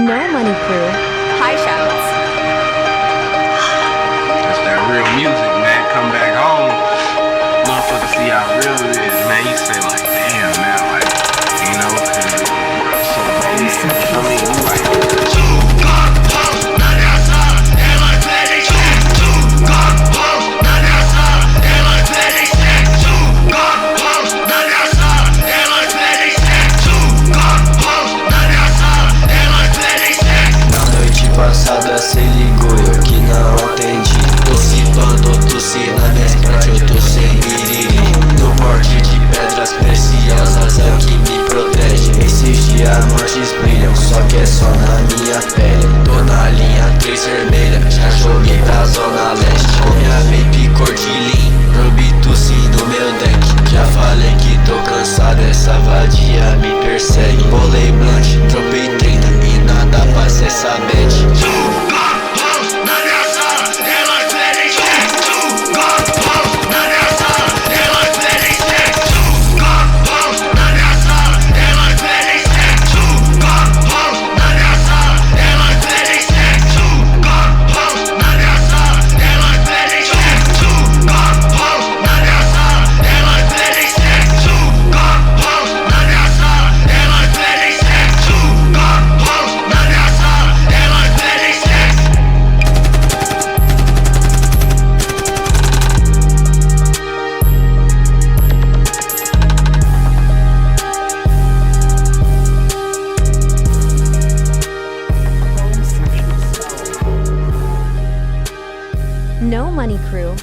No Money Crew. High shouts. That's that real music, man. Come back home, motherfucker, see how real it is, man. You say like, damn, man, like, you know, 'cause it's so bad. I mean, you like. Passada cê ligou, eu que não atendi. Tô cipando, tossi na minha frente, eu tô sem miriri. No porte de pedras preciosas é o que me protege. Esses diamantes brilham, só que é só na minha pele. Tô na linha 3 vermelha, já joguei pra zona leste. Com minha vape cor de lean, Robitussi no meu deck. Já falei que tô cansado, essa vadia me persegue. Bolei blanche, dropei 30 e nada passa essa bad. No Money Crew.